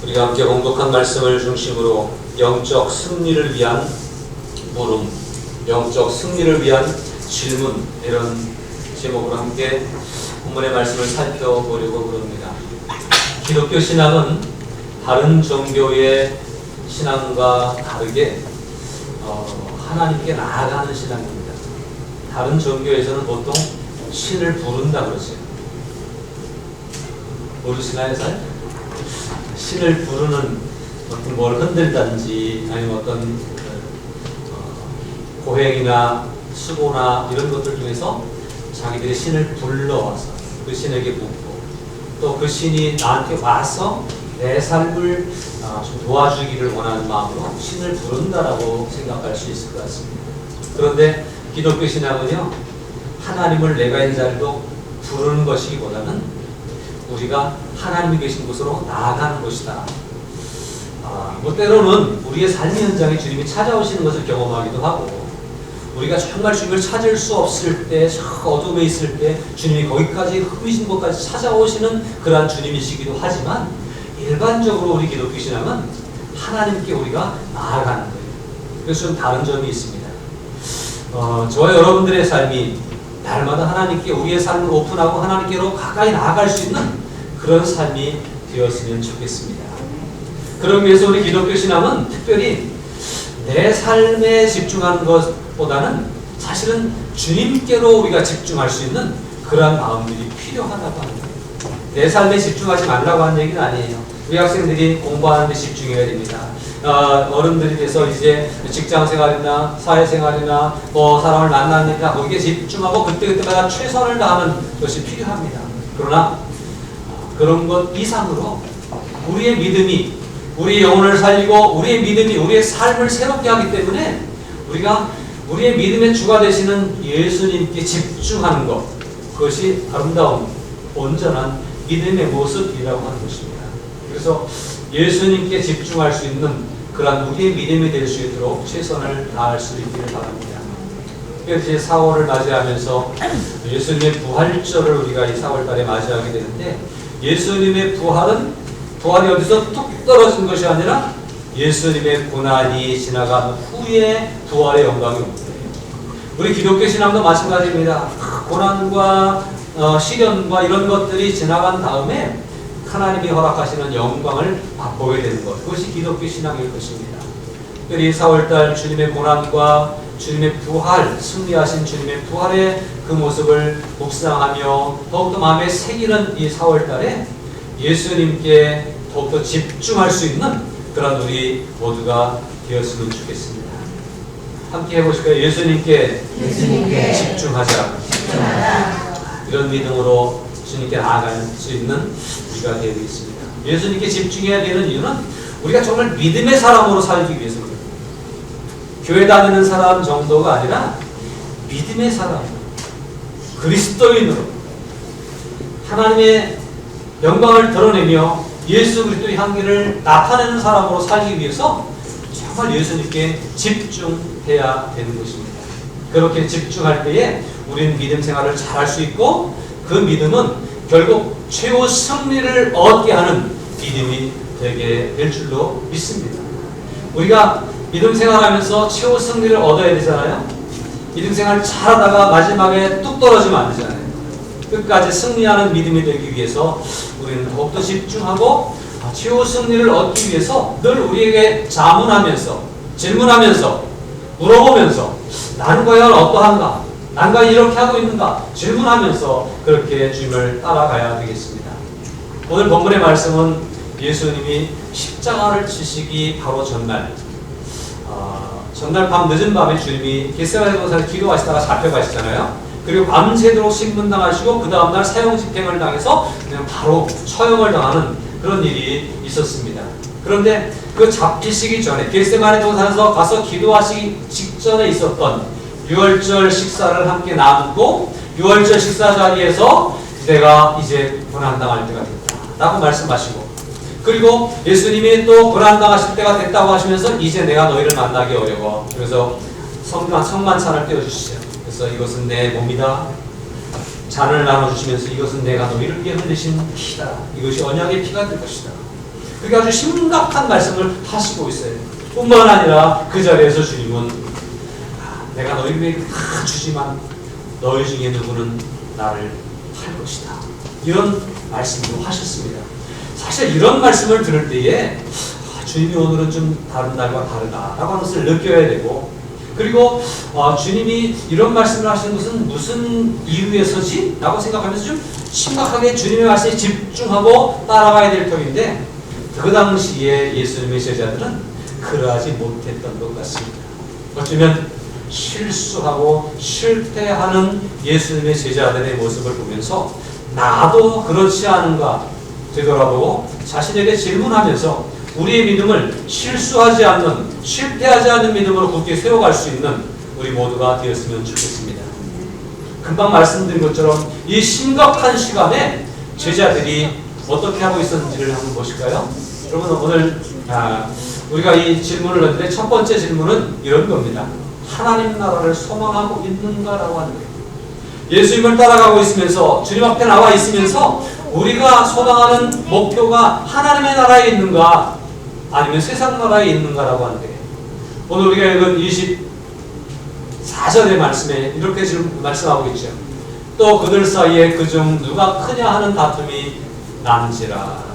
우리가 함께 공독한 말씀을 중심으로 영적 승리를 위한 물음, 영적 승리를 위한 질문, 이런 제목으로 함께 본문의 말씀을 살펴보려고 그럽니다. 기독교 신앙은 다른 종교의 신앙과 다르게 하나님께 나아가는 신앙입니다. 다른 종교에서는 보통 신을 부른다 그러죠. 모르시나요, 잘? 신을 부르는 어떤 뭘 흔들든지 아니면 어떤 고행이나 수고나 이런 것들 중에서 자기들의 신을 불러와서 그 신에게 묻고 또 그 신이 나한테 와서 내 삶을 좀 도와주기를 원하는 마음으로 신을 부른다라고 생각할 수 있을 것 같습니다. 그런데 기독교 신앙은요, 하나님을 내가 있는 자리로 부르는 것이기보다는 우리가 하나님이 계신 곳으로 나아가는 것이다. 때로는 우리의 삶의 현장에 주님이 찾아오시는 것을 경험하기도 하고, 우리가 정말 주님을 찾을 수 없을 때, 저 어둠에 있을 때 주님이 거기까지 흠이신 곳까지 찾아오시는 그러한 주님이시기도 하지만, 일반적으로 우리 기독교 신앙은 하나님께 우리가 나아가는 거예요. 그래서 좀 다른 점이 있습니다. 저와 여러분들의 삶이 날마다 하나님께 우리의 삶을 오픈하고 하나님께로 가까이 나아갈 수 있는 그런 삶이 되었으면 좋겠습니다. 그러기 위해서 우리 기독교 신앙은 특별히 내 삶에 집중하는 것보다는 사실은 주님께로 우리가 집중할 수 있는 그러한 마음들이 필요하다고 하는 거예요. 내 삶에 집중하지 말라고 하는 얘기는 아니에요. 우리 학생들이 공부하는 데 집중해야 됩니다. 어른들이 돼서 이제 직장 생활이나 사회 생활이나 사람을 만나니까 거기에 집중하고 그때그때마다 최선을 다하는 것이 필요합니다. 그러나 그런 것 이상으로 우리의 믿음이 우리의 영혼을 살리고 우리의 믿음이 우리의 삶을 새롭게 하기 때문에 우리가 우리의 믿음의 주가 되시는 예수님께 집중하는 것, 그것이 아름다운 온전한 믿음의 모습이라고 하는 것입니다. 그래서 예수님께 집중할 수 있는 그러한 우리의 믿음이 될 수 있도록 최선을 다할 수 있기를 바랍니다. 이제 4월을 맞이하면서 예수님의 부활절을 우리가 이 4월달에 맞이하게 되는데, 예수님의 부활이 어디서 뚝 떨어진 것이 아니라 예수님의 고난이 지나간 후에 부활의 영광이 온 거예요. 우리 기독교 신앙도 마찬가지입니다. 고난과 시련과 이런 것들이 지나간 다음에 하나님이 허락하시는 영광을 맛보게 되는 것, 그것이 기독교 신앙일 것입니다. 특별히 4월달 주님의 고난과 주님의 부활, 승리하신 주님의 부활의 그 모습을 묵상하며 더욱더 마음에 새기는 이 4월달에 예수님께 더욱더 집중할 수 있는 그런 우리 모두가 되었으면 좋겠습니다. 함께 해보실까요? 예수님께 집중하자. 이런 믿음으로 주님께 나아갈 수 있는 우리가 되어 있습니다. 예수님께 집중해야 되는 이유는 우리가 정말 믿음의 사람으로 살기 위해서입니다. 교회 다니는 사람 정도가 아니라 믿음의 사람, 그리스도인으로 하나님의 영광을 드러내며 예수 그리스도의 향기를 나타내는 사람으로 살기 위해서 정말 예수님께 집중해야 되는 것입니다. 그렇게 집중할 때에 우리는 믿음 생활을 잘할 수 있고, 그 믿음은 결국 최후 승리를 얻게 하는 믿음이 되게 될 줄로 믿습니다. 우리가 믿음 생활하면서 최후 승리를 얻어야 되잖아요. 믿음 생활 잘하다가 마지막에 뚝 떨어지면 안 되잖아요. 끝까지 승리하는 믿음이 되기 위해서 우리는 더욱더 집중하고 최후 승리를 얻기 위해서 늘 우리에게 자문하면서 질문하면서 물어보면서 나는 과연 어떠한가? 난 과연 이렇게 하고 있는가? 질문하면서 그렇게 주님을 따라가야 되겠습니다. 오늘 본문의 말씀은 예수님이 십자가를 지시기 바로 전날 밤 늦은 밤에 주님이 겟세마네 동산에서 기도하시다가 잡혀가시잖아요. 그리고 밤새도록 신문당하시고 그 다음날 사형집행을 당해서 그냥 바로 처형을 당하는 그런 일이 있었습니다. 그런데 그 잡히시기 전에 겟세마네 동산에서 가서 기도하시기 직전에 있었던 유월절 식사를 함께 나누고, 유월절 식사 자리에서 내가 이제 고난당할 때가 됐다 라고 말씀하시고, 그리고 예수님이 또 고난당하실 때가 됐다고 하시면서 이제 내가 너희를 만나기 어려워. 그래서 성만찬을 떼어주시죠. 그래서 이것은 내 몸이다. 잔을 나눠주시면서 이것은 내가 너희를 위해 흘리신 피다. 이것이 언약의 피가 될 것이다. 그게 아주 심각한 말씀을 하시고 있어요. 뿐만 아니라 그 자리에서 주님은 내가 너희에게 다 주지만 너희 중에 누구는 나를 팔 것이다. 이런 말씀도 하셨습니다. 사실 이런 말씀을 들을 때에 주님이 오늘은 좀 다른 날과 다르다라고 하는 것을 느껴야 되고, 그리고 주님이 이런 말씀을 하시는 것은 무슨 이유에서지? 라고 생각하면서 좀 심각하게 주님의 말씀에 집중하고 따라가야 될 터인데, 그 당시에 예수님의 제자들은 그러하지 못했던 것 같습니다. 어쩌면 실수하고 실패하는 예수님의 제자들의 모습을 보면서 나도 그렇지 않은가 되돌아보고 자신에게 질문하면서 우리의 믿음을 실수하지 않는, 실패하지 않는 믿음으로 굳게 세워갈 수 있는 우리 모두가 되었으면 좋겠습니다. 금방 말씀드린 것처럼 이 심각한 시간에 제자들이 어떻게 하고 있었는지를 한번 보실까요? 여러분, 오늘 우리가 이 질문을 넣는데 첫 번째 질문은 이런 겁니다. 하나님 나라를 소망하고 있는가라고 하는 거예요. 예수님을 따라가고 있으면서, 주님 앞에 나와 있으면서 우리가 소망하는 목표가 하나님의 나라에 있는가 아니면 세상 나라에 있는가라고 하는 거예요. 오늘 우리가 읽은 24절의 말씀에 이렇게 지금 말씀하고 있죠. 또 그들 사이에 그중 누가 크냐 하는 다툼이 난지라.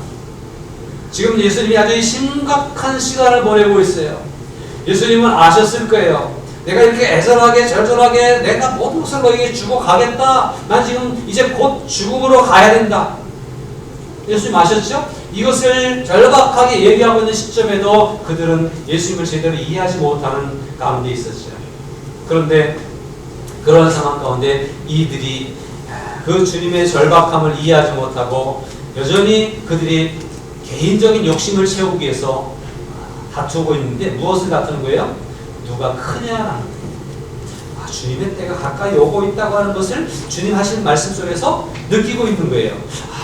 지금 예수님이 아주 심각한 시간을 보내고 있어요. 예수님은 아셨을 거예요. 내가 이렇게 애절하게 절절하게 내가 모든 것을 너에게 주고 가겠다. 난 지금 이제 곧 죽음으로 가야 된다. 예수님 아셨죠? 이것을 절박하게 얘기하고 있는 시점에도 그들은 예수님을 제대로 이해하지 못하는 가운데 있었죠. 그런데 그런 상황 가운데 이들이 그 주님의 절박함을 이해하지 못하고 여전히 그들이 개인적인 욕심을 채우기 위해서 다투고 있는데, 무엇을 다투는 거예요? 누가 크냐라는 거예요. 주님의 때가 가까이 오고 있다고 하는 것을 주님 하신 말씀 속에서 느끼고 있는 거예요.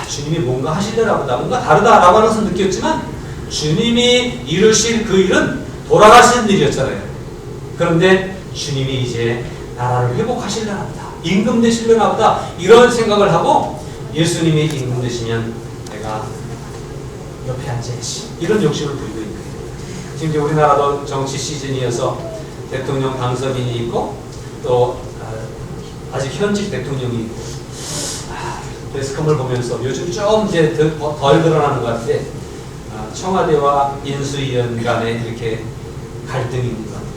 주님이 뭔가 하시더라고다, 뭔가 다르다라고 하는 것을 느꼈지만 주님이 이루실 그 일은 돌아가시는 일이었잖아요. 그런데 주님이 이제 나라를 회복하시려나 보다, 임금 되시려나 보다, 이런 생각을 하고 예수님이 임금 되시면 내가 옆에 앉아야지, 이런 욕심을 부리고 있는 거예요. 지금 이제 우리나라도 정치 시즌이어서 대통령 당선인이 있고 또 아직 현직 대통령이 있고, 매스컴을 보면서 요즘 좀 이제 덜 드러나는 것 같은데 청와대와 인수위원 간에 이렇게 갈등이 있는 것 같아요.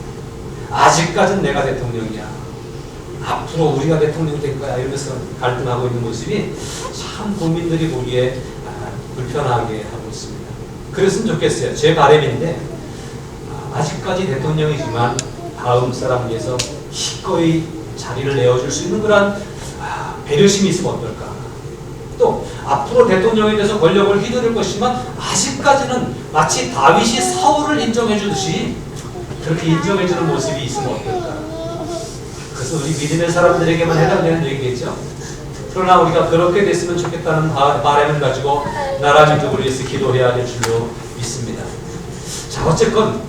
아직까지는 내가 대통령이야, 앞으로 우리가 대통령 될 거야, 이러면서 갈등하고 있는 모습이 참 국민들이 보기에 불편하게 하고 있습니다. 그랬으면 좋겠어요. 제 바람인데 아직까지 대통령이지만 다음 사람 위해서 기꺼이 자리를 내어줄 수 있는 그런 배려심이 있으면 어떨까. 또 앞으로 대통령에 대해서 권력을 휘두를 것이지만 아직까지는 마치 다윗이 사울을 인정해 주듯이 그렇게 인정해 주는 모습이 있으면 어떨까. 그래서 우리 믿음의 사람들에게만 해당되는 얘기겠죠. 그러나 우리가 그렇게 됐으면 좋겠다는 바람을 가지고 나라 민족을 위해서 기도해야 될 줄로 믿습니다. 자, 어쨌건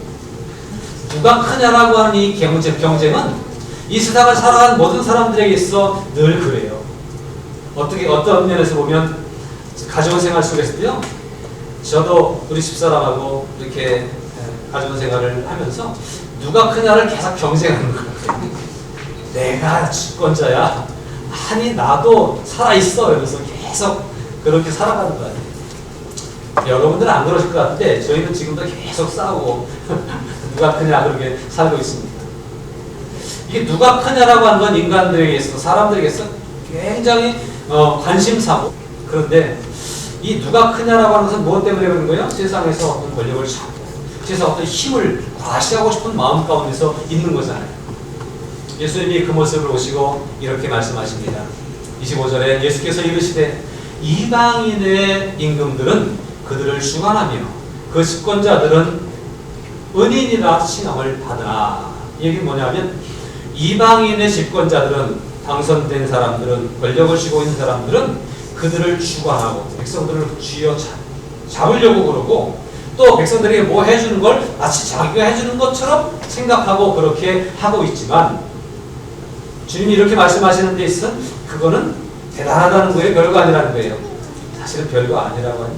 누가 크냐라고 하는 이 경쟁은 이 세상을 살아가는 모든 사람들에게 있어 늘 그래요. 어떤 면에서 보면 가정생활 속에서도요, 저도 우리 집사람하고 이렇게 가정생활을 하면서 누가 크냐를 계속 경쟁하는 것 같아요. 내가 주권자야, 아니 나도 살아있어, 이러면서 계속 그렇게 살아가는 거 같아요. 여러분들은 안 그러실 것 같은데 저희는 지금도 계속 싸우고 누가 크냐 그렇게 살고 있습니다. 이게 누가 크냐라고 하는 건 인간들에게 있어서, 사람들에게 있어서 굉장히 관심사고, 그런데 이 누가 크냐라고 하는 것은 무엇 때문에 그런 거예요? 세상에서 어떤 권력을 잡고 세상 어떤 힘을 과시하고 싶은 마음 가운데서 있는 거잖아요. 예수님이 그 모습을 보시고 이렇게 말씀하십니다. 25절에 예수께서 이르시되 이방인의 임금들은 그들을 주관하며 그 집권자들은 은인이라 칭함을 받으나. 이 얘기는 뭐냐면 이방인의 집권자들은, 당선된 사람들은, 권력을 쥐고 있는 사람들은 그들을 주관하고 백성들을 쥐어 잡으려고 그러고, 또 백성들에게 뭐 해주는 걸 마치 자기가 해주는 것처럼 생각하고 그렇게 하고 있지만, 주님이 이렇게 말씀하시는 데 있어 그거는 대단하다는 거예요? 별거 아니라는 거예요? 사실은 별거 아니라고 하니.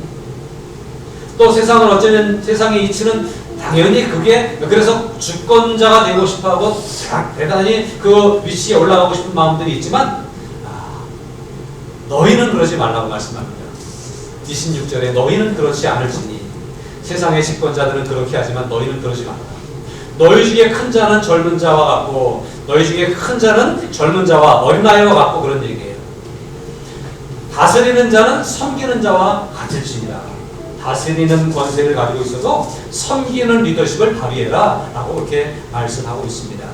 또 세상을 어쩌면 세상의 이치는 당연히 그게 그래서 주권자가 되고 싶어하고 대단히 그 위치에 올라가고 싶은 마음들이 있지만 너희는 그러지 말라고 말씀합니다. 26절에 너희는 그렇지 않을지니 세상의 집권자들은 그렇게 하지만 너희는 그러지 말라. 너희 중에 큰 자는 젊은 자와 같고 너희 중에 큰 자는 젊은 자와 어린아이와 같고 그런 얘기예요. 다스리는 자는 섬기는 자와 같을지니라. 다스리는 권세를 가지고 있어도 섬기는 리더십을 발휘해라 라고 그렇게 말씀하고 있습니다.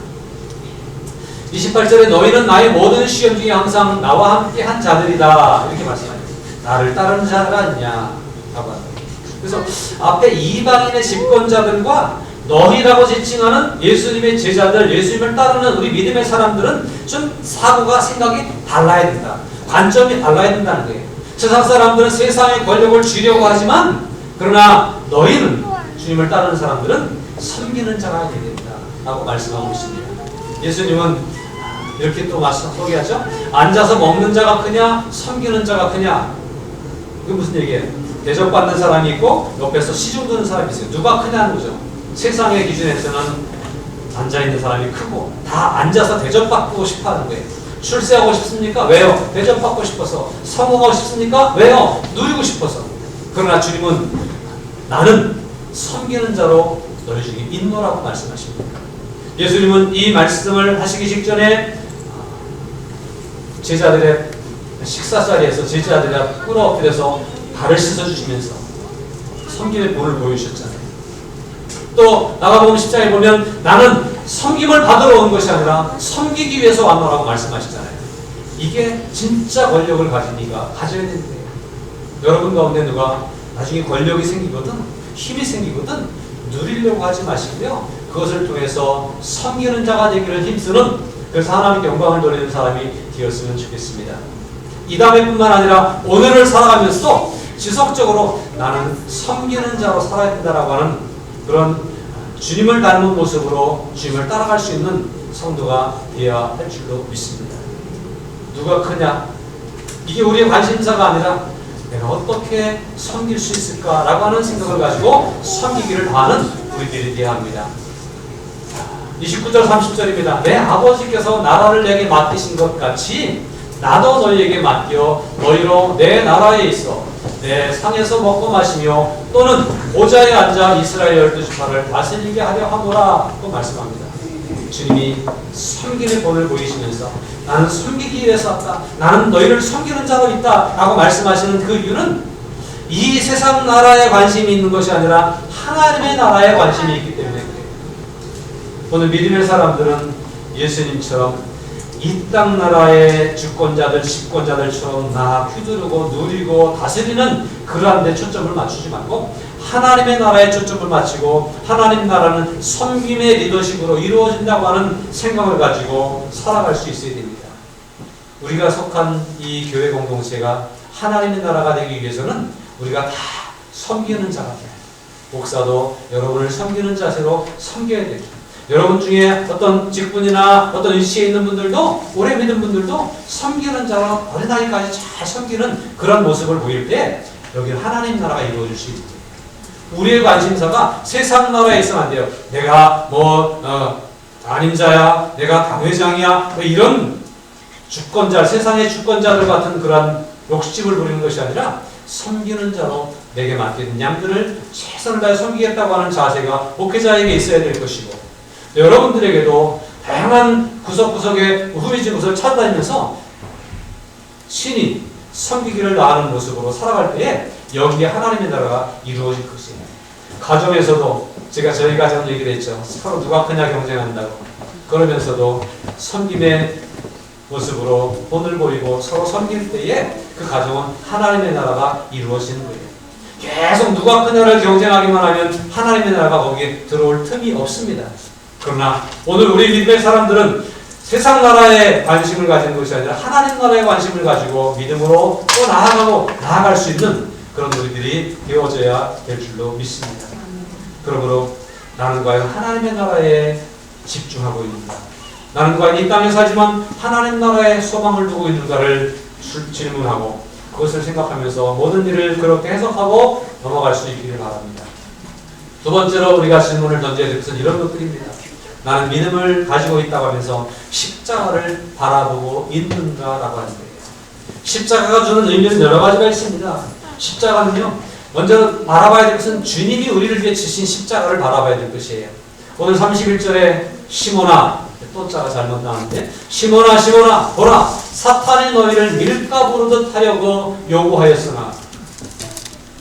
28절에 너희는 나의 모든 시험 중에 항상 나와 함께 한 자들이다 이렇게 말씀합니다. 나를 따르는 자가 아니냐 라고 합니다. 그래서 앞에 이방인의 집권자들과 너희라고 지칭하는 예수님의 제자들, 예수님을 따르는 우리 믿음의 사람들은 좀 사고가 생각이 달라야 된다. 관점이 달라야 된다는 거예요. 세상 사람들은 세상의 권력을 쥐려고 하지만 그러나 너희는 주님을 따르는 사람들은 섬기는 자가 되야 된다 라고 말씀하고 있습니다. 예수님은 이렇게 또 소개하죠. 앉아서 먹는 자가 크냐 섬기는 자가 크냐. 그게 무슨 얘기예요? 대접받는 사람이 있고 옆에서 시중 드는 사람이 있어요. 누가 크냐는 거죠. 세상의 기준에서는 앉아있는 사람이 크고 다 앉아서 대접받고 싶어하는 거예요. 출세하고 싶습니까? 왜요? 대접받고 싶어서. 성공하고 싶습니까? 왜요? 누리고 싶어서. 그러나 주님은 나는 섬기는 자로 너희 중에 있노라고 말씀하십니다. 예수님은 이 말씀을 하시기 직전에 제자들의 식사 자리에서 제자들의 꿇어 엎드려서 발을 씻어주시면서 섬김의 본을 보여주셨잖아요. 또 나가복음 10장에 보면 나는 섬김을 받으러 온 것이 아니라 섬기기 위해서 왔노라고 말씀하시잖아요. 이게 진짜 권력을 가진 이가 가져야 되는 거예요. 여러분 가운데 누가 나중에 권력이 생기거든 힘이 생기거든 누리려고 하지 마시고요. 그것을 통해서 섬기는 자가 되기를 힘쓰는 그래서 하나님께 영광을 돌리는 사람이 되었으면 좋겠습니다. 이 다음에 뿐만 아니라 오늘을 살아가면서 지속적으로 나는 섬기는 자로 살아야 된다라고 하는 그런 주님을 닮은 모습으로 주님을 따라갈 수 있는 성도가 되어야 할 줄로 믿습니다. 누가 크냐? 이게 우리의 관심사가 아니라 내가 어떻게 섬길 수 있을까라고 하는 생각을 가지고 섬기기를 다하는 우리들이 되어야 합니다. 29절 30절입니다. 내 아버지께서 나라를 내게 맡기신 것 같이 나도 너희에게 맡겨 너희로 내 나라에 있어 내 상에서 먹고 마시며 또는 보좌에 앉아 이스라엘 12지파를 다스리게 하려 하노라 또 말씀합니다. 주님이 섬김의 본을 보이시면서 나는 섬기기 위해서 왔다. 나는 너희를 섬기는 자로 있다 라고 말씀하시는 그 이유는 이 세상 나라에 관심이 있는 것이 아니라 하나님의 나라에 관심이 있기 때문에 그래요. 오늘 믿음의 사람들은 예수님처럼 이 땅 나라의 주권자들, 집권자들처럼 휘두르고 누리고 다스리는 그러한 데 초점을 맞추지 말고 하나님의 나라에 초점을 맞추고 하나님 나라는 섬김의 리더십으로 이루어진다고 하는 생각을 가지고 살아갈 수 있어야 됩니다. 우리가 속한 이 교회 공동체가 하나님의 나라가 되기 위해서는 우리가 다 섬기는 자가 돼요. 목사도 여러분을 섬기는 자세로 섬겨야 되죠. 여러분 중에 어떤 직분이나 어떤 위치에 있는 분들도 오래 믿은 분들도 섬기는 자로 어린아이까지 잘 섬기는 그런 모습을 보일 때 여기 하나님 나라가 이루어질 수 있습니다. 우리의 관심사가 세상 나라에 있으면 안 돼요. 내가 담임자야, 내가 당회장이야, 뭐 이런 주권자, 세상의 주권자들 같은 그런 욕심을 부리는 것이 아니라 섬기는 자로 내게 맡긴 양들을 최선을 다해 섬기겠다고 하는 자세가 목회자에게 있어야 될 것이고 여러분들에게도 다양한 구석구석에 후미진 곳을 찾아다니면서 신이 섬기기를 다하는 모습으로 살아갈 때에 여기에 하나님의 나라가 이루어질 것입니다. 가정에서도 제가 저희 가정 얘기를 했죠. 서로 누가 크냐 경쟁한다고. 그러면서도 섬김의 모습으로 본을 보이고 서로 섬길 때에 그 가정은 하나님의 나라가 이루어지는 거예요. 계속 누가 크냐를 경쟁하기만 하면 하나님의 나라가 거기에 들어올 틈이 없습니다. 그러나 오늘 우리 믿음의 사람들은 세상 나라에 관심을 가진 것이 아니라 하나님 나라에 관심을 가지고 믿음으로 또 나아갈 수 있는 그런 우리들이 되어져야 될 줄로 믿습니다. 그러므로 나는 과연 하나님의 나라에 집중하고 있는가? 나는 과연 이 땅에 살지만 하나님 나라에 소망을 두고 있는가를 질문하고 그것을 생각하면서 모든 일을 그렇게 해석하고 넘어갈 수 있기를 바랍니다. 두 번째로 우리가 질문을 던져야 될 것은 이런 것들입니다. 나는 믿음을 가지고 있다고 하면서 십자가를 바라보고 있는가라고 하는 거예요. 십자가가 주는 의미는 여러 가지가 있습니다. 십자가는요, 먼저 바라봐야 될 것은 주님이 우리를 위해 지신 십자가를 바라봐야 될 것이에요. 오늘 31절에 시몬아, 또 자가 잘못 나왔는데, 시몬아 시몬아 보라 사탄이 너희를 밀가부르듯 하려고 요구하였으나,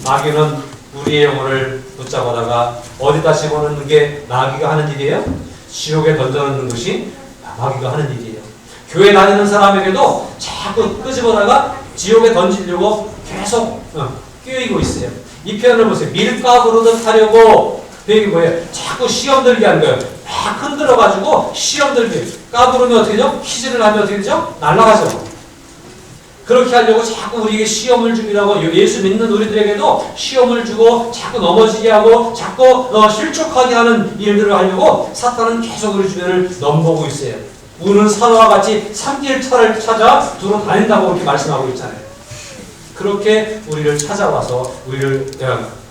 마귀는 우리의 영혼을 붙잡아다가 어디다 집어넣는 게 마귀가 하는 일이에요? 지옥에 던져넣는 것이 마귀가 하는 일이에요. 교회 다니는 사람에게도 자꾸 끄집어다가 지옥에 던지려고 계속 끼우고 있어요. 이 표현을 보세요. 밀가부르듯 하려고. 그게 뭐예요? 자꾸 시험 들게 하는 거예요. 막 흔들어가지고 시험 들게. 까부르면 어떻게 되죠? 퀴즈를 하면 어떻게 되죠? 날아가죠. 그렇게 하려고 자꾸 우리에게 시험을 주기라고, 예수 믿는 우리들에게도 시험을 주고 자꾸 넘어지게 하고 자꾸 실족하게 하는 일들을 하려고 사탄은 계속 우리 주변을 넘보고 있어요. 우는 사자와 같이 삼길차를 찾아 두루 다닌다고 그렇게 말씀하고 있잖아요. 그렇게 우리를 찾아와서 우리를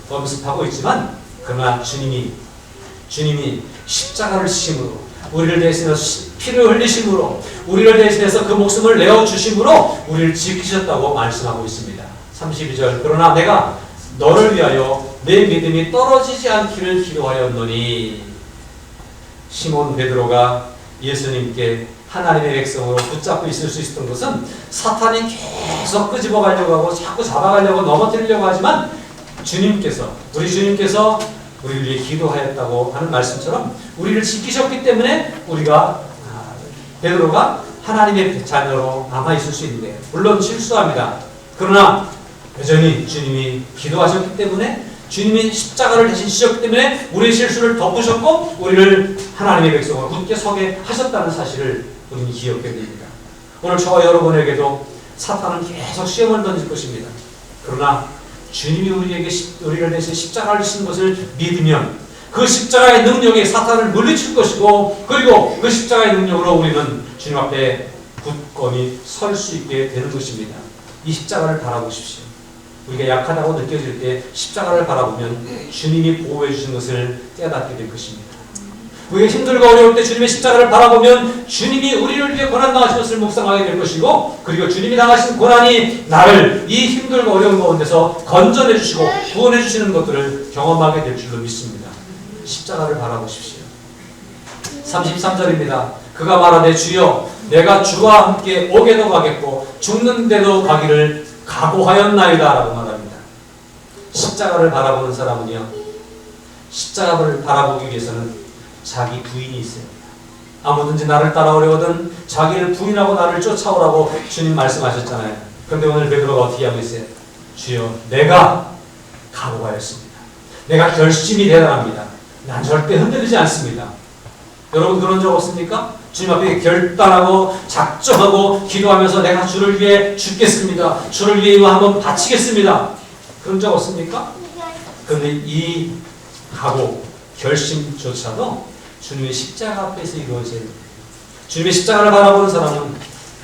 범습하고 있지만, 그러나 주님이 십자가를 지심으로, 우리를 대신해서 피를 흘리심으로, 우리를 대신해서 그 목숨을 내어주심으로 우리를 지키셨다고 말씀하고 있습니다. 32절 그러나 내가 너를 위하여 내 믿음이 떨어지지 않기를 기도하였노니. 시몬 베드로가 예수님께 하나님의 백성으로 붙잡고 있을 수 있었던 것은 사탄이 계속 끄집어 가려고 하고 자꾸 잡아가려고 넘어뜨리려고 하지만, 우리 주님께서 우리를 위해 기도하였다고 하는 말씀처럼 우리를 지키셨기 때문에 베드로가 하나님의 자녀로 남아있을 수 있는 거예요. 물론 실수합니다. 그러나 여전히 주님이 기도하셨기 때문에, 주님이 십자가를 대신 지셨기 때문에 우리의 실수를 덮으셨고 우리를 하나님의 백성으로 굳게 서게 하셨다는 사실을 우리는 기억해야 됩니다. 오늘 저와 여러분에게도 사탄은 계속 시험을 던질 것입니다. 그러나 주님이 우리를 대신 십자가를 지신 것을 믿으면 그 십자가의 능력이 사탄을 물리칠 것이고, 그리고 그 십자가의 능력으로 우리는 주님 앞에 굳건히 설 수 있게 되는 것입니다. 이 십자가를 바라보십시오. 우리가 약하다고 느껴질 때 십자가를 바라보면 주님이 보호해 주신 것을 깨닫게 될 것입니다. 우리가 힘들고 어려울 때 주님의 십자가를 바라보면 주님이 우리를 위해 고난 당하신 것을 묵상하게 될 것이고, 그리고 주님이 당하신 고난이 나를 이 힘들고 어려운 가운데서 건져내 주시고 구원해 주시는 것들을 경험하게 될 줄로 믿습니다. 십자가를 바라보십시오. 33절입니다. 그가 말하되 주여 내가 주와 함께 오게도 가겠고 죽는데도 가기를 각오하였나이다 라고 말합니다. 십자가를 바라보는 사람은요, 십자가를 바라보기 위해서는 자기 부인이 있어요. 아무든지 나를 따라오려거든 자기를 부인하고 나를 쫓아오라고 주님 말씀하셨잖아요. 그런데 오늘 베드로가 어떻게 하고 있어요? 주여 내가 각오하였습니다. 내가 결심이 대단합니다. 난 절대 흔들리지 않습니다. 여러분 그런 적 없습니까? 주님 앞에 결단하고 작정하고 기도하면서 내가 주를 위해 죽겠습니다. 주를 위해 한번 바치겠습니다. 그런 적 없습니까? 그런데 이 각오, 결심조차도 주님의 십자가 앞에서 이루어져야 됩니다. 주님의 십자가를 바라보는 사람은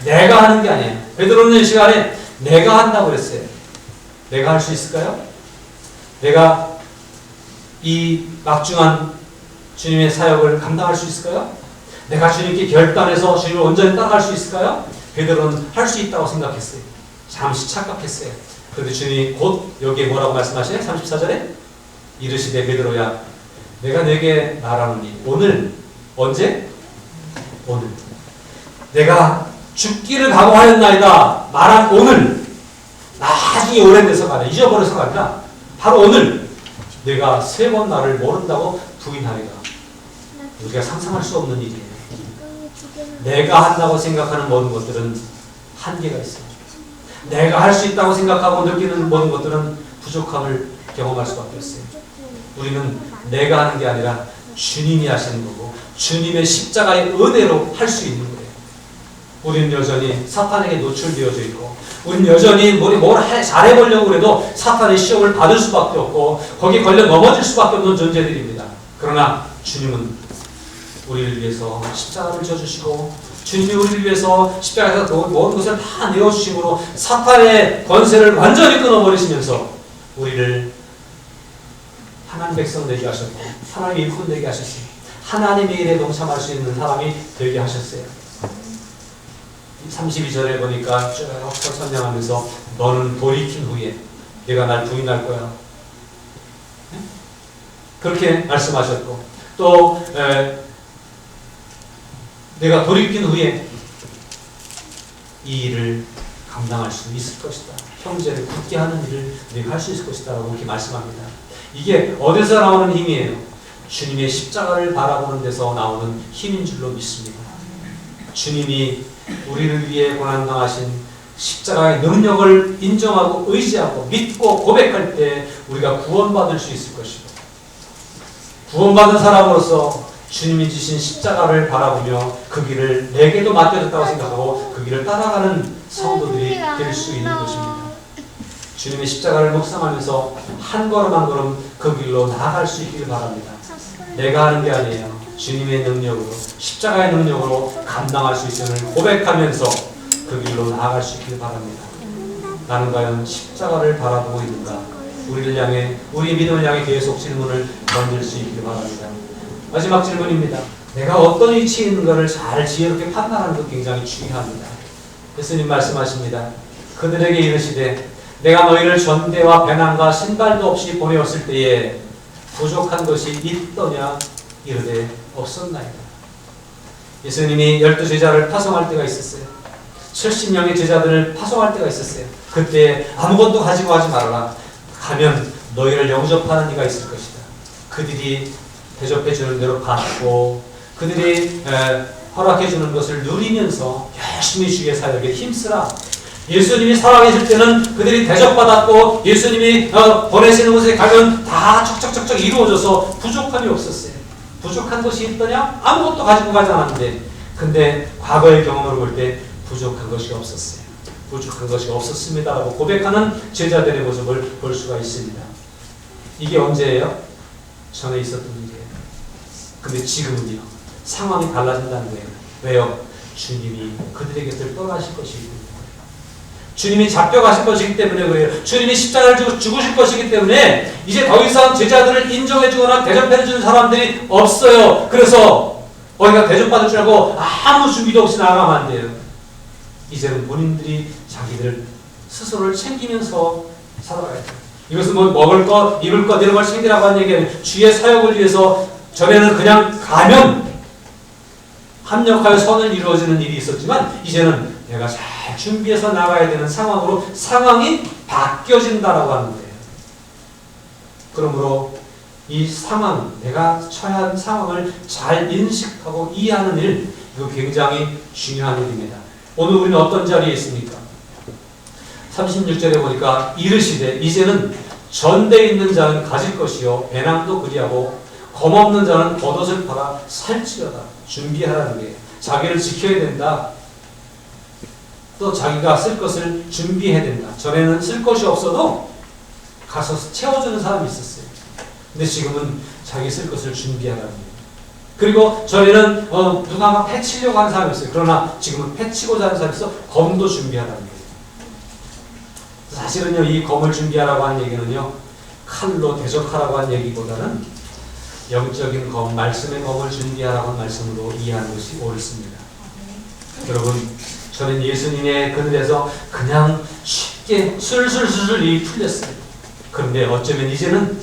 내가 하는 게 아니에요. 베드로는 이 시간에 내가 한다고 그랬어요. 내가 할 수 있을까요? 내가 이 막중한 주님의 사역을 감당할 수 있을까요? 내가 주님께 결단해서 주님을 온전히 따라갈 수 있을까요? 베드로는 할 수 있다고 생각했어요. 잠시 착각했어요. 그런데 주님이 곧 여기에 뭐라고 말씀하시나요? 34절에 이르시되 베드로야 내가 내게 말하노니 오늘. 언제? 오늘. 내가 죽기를 각오하였나이다 말한 오늘. 나중에 오래돼서가 아니라 잊어버려서가 아니라 바로 오늘 내가 3번 나를 모른다고 부인하리라. 우리가 상상할 수 없는 일이에요. 내가 한다고 생각하는 모든 것들은 한계가 있어요. 내가 할 수 있다고 생각하고 느끼는 모든 것들은 부족함을 경험할 수밖에 없어요. 우리는 내가 하는 게 아니라 주님이 하시는 거고 주님의 십자가의 은혜로 할 수 있는 거예요. 우리는 여전히 사탄에게 노출되어져 있고 우리는 여전히 뭘 잘해보려고 해도 사탄의 시험을 받을 수밖에 없고 거기에 걸려 넘어질 수밖에 없는 존재들입니다. 그러나 주님은 우리를 위해서 십자가를 져주시고 주님이 우리를 위해서 십자가에서 모든 것을 다 내어주심으로 사탄의 권세를 완전히 끊어버리시면서 우리를 하나님 백성 되게 하셨고 하나님의 일꾼 되게 하셨어요. 하나님의 일에 동참할 수 있는 사람이 되게 하셨어요. 32절에 보니까 쭉 선양하면서 너는 돌이킨 후에 내가 날 부인할 거야. 그렇게 말씀하셨고 또 내가 돌이킨 후에 이 일을 감당할 수 있을 것이다. 형제를 굳게 하는 일을 내가 할 수 있을 것이다 라고 이렇게 말씀합니다. 이게 어디서 나오는 힘이에요? 주님의 십자가를 바라보는 데서 나오는 힘인 줄로 믿습니다. 주님이 우리를 위해 고난당하신 십자가의 능력을 인정하고 의지하고 믿고 고백할 때 우리가 구원받을 수 있을 것이고 구원받은 사람으로서 주님이 주신 십자가를 바라보며 그 길을 내게도 맡겨졌다고 생각하고 그 길을 따라가는 성도들이 될 수 있는 것입니다. 주님의 십자가를 묵상하면서 한 걸음 한 걸음 그 길로 나아갈 수 있기를 바랍니다. 내가 하는 게 아니에요. 주님의 능력으로 십자가의 능력으로 감당할 수 있음을 고백하면서 그 길로 나아갈 수 있기를 바랍니다. 나는 과연 십자가를 바라보고 있는가? 우리를 향해 우리 믿음을 향해 계속 질문을 던질 수 있기를 바랍니다. 마지막 질문입니다. 내가 어떤 위치에 있는가를 잘 지혜롭게 판단하는 것 굉장히 중요합니다. 예수님 말씀하십니다. 그들에게 이르시되 내가 너희를 전대와 배낭과 신발도 없이 보내었을 때에 부족한 것이 있더냐 이르되 없었나이다. 예수님이 12제자를 파송할 때가 있었어요. 70명의 제자들을 파송할 때가 있었어요. 그때 아무것도 가지고 가지 말아라. 가면 너희를 영접하는 이가 있을 것이다. 그들이 대접해 주는 대로 받고 그들이 허락해 주는 것을 누리면서 열심히 주의 사역에 힘쓰라. 예수님이 살아계실 때는 그들이 대접받았고 예수님이 보내시는 곳에 가면 다 척척척척 이루어져서 부족함이 없었어요. 부족한 것이 있더냐? 아무것도 가지고 가지 않았는데 근데 과거의 경험으로 볼 때 부족한 것이 없었어요. 부족한 것이 없었습니다라고 고백하는 제자들의 모습을 볼 수가 있습니다. 이게 언제예요? 전에 있었던 일이에요. 근데 지금은요. 상황이 달라진다는 거예요. 왜요? 주님이 그들의 곁을 떠나실 것이기 때문에 주님이 잡혀가실 것이기 때문에 그래요. 주님이 십자가를 지고 죽으실 것이기 때문에 이제 더 이상 제자들을 인정해주거나 대접해주는 사람들이 없어요. 그래서 거기가 대접받을 줄 알고 아무 준비도 없이 나가면 안 돼요. 이제는 본인들이 자기들 스스로를 챙기면서 살아가야 돼요. 이것은 뭐 먹을 것, 입을 것 이런 걸 챙기라고 하는 얘기 아니에요. 주의 사역을 위해서 전에는 그냥 가면 합력하여 선을 이루어지는 일이 있었지만 이제는 내가 잘 준비해서 나가야 되는 상황으로 상황이 바뀌어진다라고 하는 거예요. 그러므로 이 상황, 내가 처해야 하는 상황을 잘 인식하고 이해하는 일, 이거 굉장히 중요한 일입니다. 오늘 우리는 어떤 자리에 있습니까? 36절에 보니까 이르시되 이제는 전대에 있는 자는 가질 것이요 배낭도 그리하고 검없는 자는 겉옷을 팔아 살찌려다. 준비하라는 게 자기를 지켜야 된다. 또 자기가 쓸 것을 준비해야 된다. 전에는 쓸 것이 없어도 가서 채워주는 사람이 있었어요. 근데 지금은 자기 쓸 것을 준비하라는 거예요. 그리고 전에는 누가 막 패치려고 하는 사람이 있어요. 그러나 지금은 패치고자 하는 사람이 있어 검도 준비하라는 거예요. 사실은요, 이 검을 준비하라고 하는 얘기는요, 칼로 대적하라고 하는 얘기보다는 영적인 검, 말씀의 검을 준비하라고 하는 말씀으로 이해하는 것이 옳습니다. 여러분, 저는 예수님의 그늘에서 그냥 쉽게 술술술술 일이 풀렸어요. 그런데 어쩌면 이제는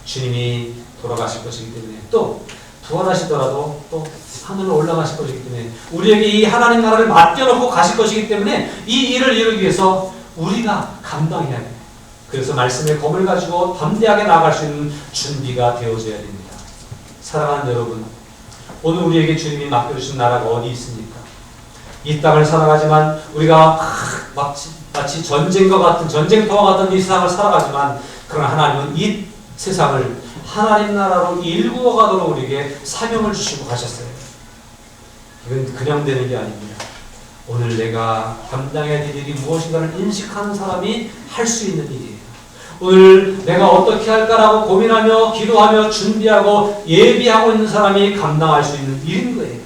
주님이 돌아가실 것이기 때문에 또 부활하시더라도 또 하늘로 올라가실 것이기 때문에 우리에게 이 하나님 나라를 맡겨놓고 가실 것이기 때문에 이 일을 이루기 위해서 우리가 감당해야 돼요. 그래서 말씀의 검을 가지고 담대하게 나아갈 수 있는 준비가 되어져야 됩니다. 사랑하는 여러분, 오늘 우리에게 주님이 맡겨주신 나라가 어디 있습니까? 이 땅을 살아가지만 우리가 마치 전쟁과 같은 전쟁터와 같은 이 세상을 살아가지만 그러나 하나님은 이 세상을 하나님 나라로 일구어 가도록 우리에게 사명을 주시고 가셨어요. 이건 그냥 되는 게 아닙니다. 오늘 내가 감당해야 될 일이 무엇인가를 인식하는 사람이 할 수 있는 일이에요. 오늘 내가 어떻게 할까라고 고민하며 기도하며 준비하고 예비하고 있는 사람이 감당할 수 있는 일인 거예요.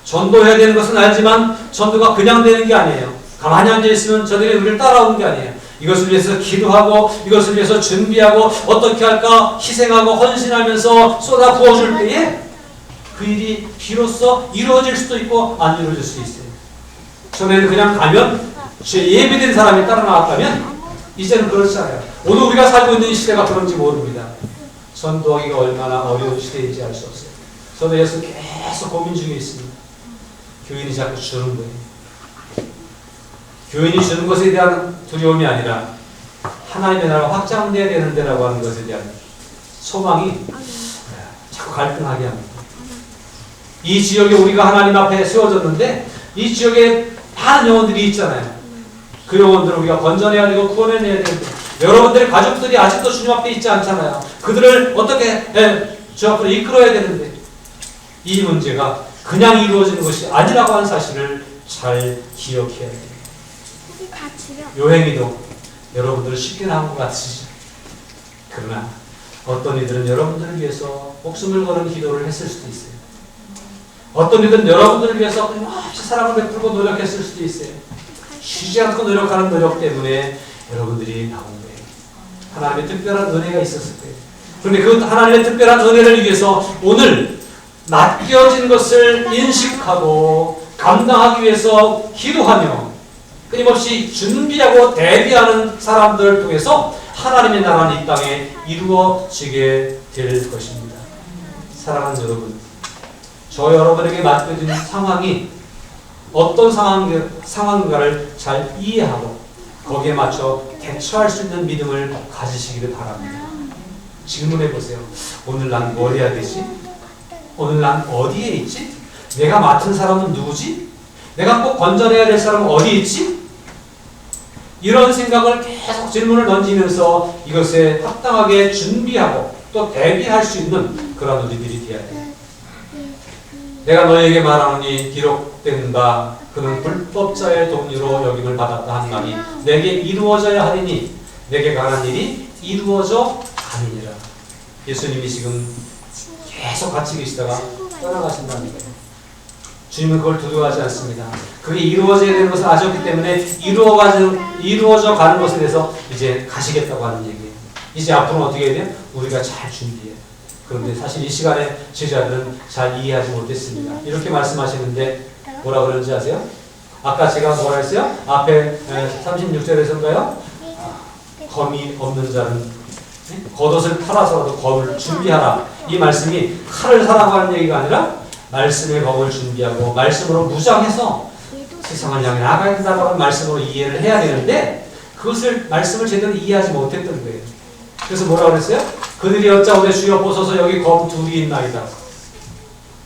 전도해야 되는 것은 알지만 전도가 그냥 되는 게 아니에요. 가만히 앉아있으면 저들이 우리를 따라오는 게 아니에요. 이것을 위해서 기도하고 이것을 위해서 준비하고 어떻게 할까 희생하고 헌신하면서 쏟아 부어줄 때에 그 일이 비로소 이루어질 수도 있고 안 이루어질 수도 있어요. 전에는 그냥 가면 예비된 사람이 따라 나왔다면 이제는 그렇지 않아요. 오늘 우리가 살고 있는 이 시대가 그런지 모릅니다. 전도하기가 얼마나 어려운 시대인지 알 수 없어요. 저도 예수 계속 고민 중에 있습니다. 교인이 자꾸 주는 거예요. 교인이 주는 것에 대한 두려움이 아니라 하나님의 나라가 확장돼야 되는 데라고 하는 것에 대한 소망이 자꾸 갈등하게 합니다. 이 지역에 우리가 하나님 앞에 세워졌는데 이 지역에 많은 영혼들이 있잖아요. 그 영혼들을 우리가 건져내야 되고 구원해내야 되는데 여러분들의 가족들이 아직도 주님 앞에 있지 않잖아요. 그들을 어떻게 주 앞으로 이끌어야 되는데 이 문제가 그냥 이루어지는 것이 아니라고 하는 사실을 잘 기억해야 돼요. 요행이도 여러분들은 쉽게 나온 것 같으시죠? 그러나 어떤 이들은 여러분들을 위해서 목숨을 거는 기도를 했을 수도 있어요. 어떤 이들은 여러분들을 위해서 끊임없이 사랑을 베풀고 노력했을 수도 있어요. 쉬지 않고 노력하는 노력 때문에 여러분들이 나온 거예요. 하나님의 특별한 은혜가 있었을 거예요. 그런데 그 하나님의 특별한 은혜를 위해서 오늘 맡겨진 것을 인식하고 감당하기 위해서 기도하며 끊임없이 준비하고 대비하는 사람들을 통해서 하나님의 나라는 이 땅에 이루어지게 될 것입니다. 사랑하는 여러분, 저 여러분에게 맡겨진 상황이 어떤 상황인가를 잘 이해하고 거기에 맞춰 대처할 수 있는 믿음을 가지시기를 바랍니다. 질문해 보세요. 오늘 난 뭘 해야 되지? 오늘 난 어디에 있지? 내가 맡은 사람은 누구지? 내가 꼭 건져내야 될 사람은 어디 있지? 이런 생각을 계속 질문을 던지면서 이것에 합당하게 준비하고 또 대비할 수 있는 그런 우리들이 되어야 돼요. 내가 너에게 말하노니 기록된 바 그는 불법자의 동료로 여김을 받았다 한 말이 내게 이루어져야 하리니 내게 관한 일이 이루어져 가니니라. 예수님이 지금 계속 같이 계시다가 떠나가신다는 거예요. 주님은 그걸 두려워하지 않습니다. 그게 이루어져야 되는 것을 아셨기 때문에 이루어져 가는 것에 대해서 이제 가시겠다고 하는 얘기예요. 이제 앞으로는 어떻게 해야 돼요? 우리가 잘 준비해요. 그런데 사실 이 시간에 제자들은 잘 이해하지 못했습니다. 이렇게 말씀하시는데 뭐라 그러는지 아세요? 아까 제가 뭐라 했어요? 앞에 36절에서인가요? 검이 없는 자는 겉옷을 팔아서라도 검을 준비하라. 이 말씀이 칼을 사라고 하는 얘기가 아니라 말씀의 검을 준비하고 말씀으로 무장해서 세상을 향해 나가야 된다는 말씀으로 이해를 해야 되는데 그것을 말씀을 제대로 이해하지 못했던 거예요. 그래서 뭐라고 그랬어요? 그들이 여짜오되 주여 보소서 여기 검 둘이 있나이다.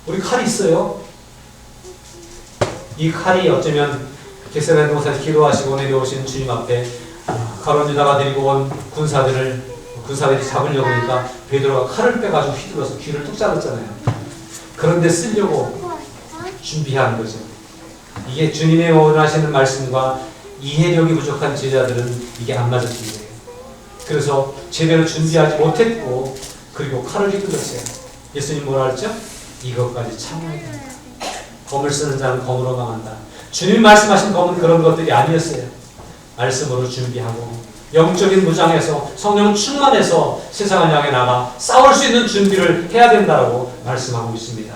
우리 칼이 있어요. 이 칼이 어쩌면 겟세마네 동산에서 기도하시고 내려오신 주님 앞에 가룟 유다가 데리고 온 군사들이 잡으려고 하니까 베드로가 칼을 빼가지고 휘둘러서 귀를 뚝 자랐잖아요. 그런데 쓰려고 준비한 거죠. 이게 주님의 원하시는 말씀과 이해력이 부족한 제자들은 이게 안 맞았던 거예요. 그래서 제대로 준비하지 못했고 그리고 칼을 휘둘렀어요. 예수님 뭐라 했죠? 이것까지 참아야 된다. 검을 쓰는 자는 검으로 망한다. 주님 말씀하신 검은 그런 것들이 아니었어요. 말씀으로 준비하고 영적인 무장에서 성령 충만해서 세상을 향해 나가 싸울 수 있는 준비를 해야 된다고 말씀하고 있습니다.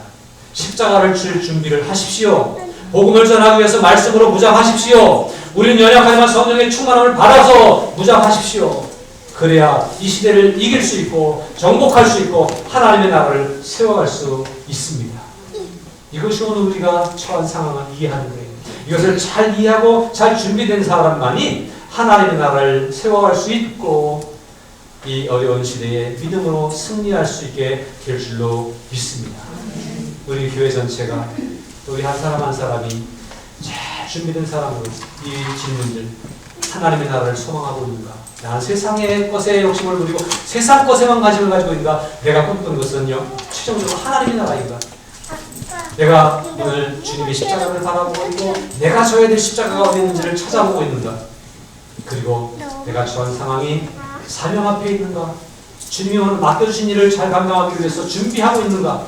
십자가를 칠 준비를 하십시오. 복음을 전하기 위해서 말씀으로 무장하십시오. 우리는 연약하지만 성령의 충만함을 받아서 무장하십시오. 그래야 이 시대를 이길 수 있고 정복할 수 있고 하나님의 나라를 세워갈 수 있습니다. 이것이 오늘 우리가 처한 상황을 이해하는 거예요. 이것을 잘 이해하고 잘 준비된 사람만이 하나님의 나라를 세워갈 수 있고 이 어려운 시대에 믿음으로 승리할 수 있게 될 줄로 믿습니다. 우리 교회 전체가 또 우리 한 사람 한 사람이 잘 준비된 사람으로 이 질문들 하나님의 나라를 소망하고 있는가? 난 세상의 것에 욕심을 부리고 세상 것에만 관심을 가지고 있는가? 내가 꿈꾸는 것은요 최종적으로 하나님의 나라인가? 내가 오늘 주님의 십자가를 바라보고 있고 내가 져야 될 십자가가 어디 있는지를 찾아보고 있는가? 그리고 내가 처한 상황이 사명 앞에 있는가? 주님이 오늘 맡겨주신 일을 잘 감당하기 위해서 준비하고 있는가?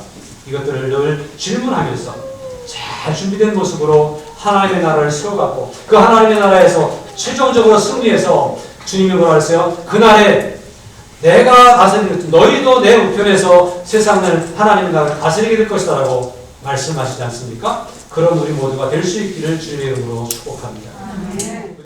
이것들을 늘 질문하면서 잘 잘 준비된 모습으로 하나님의 나라를 세워갖고 그 하나님의 나라에서 최종적으로 승리해서 주님이 뭐라 했어요? 그날에 내가 다스리는 너희도 내 우편에서 세상을 하나님의 나라를 다스리게 될 것이다 라고 말씀하시지 않습니까? 그런 우리 모두가 될 수 있기를 주님의 이름으로 축복합니다.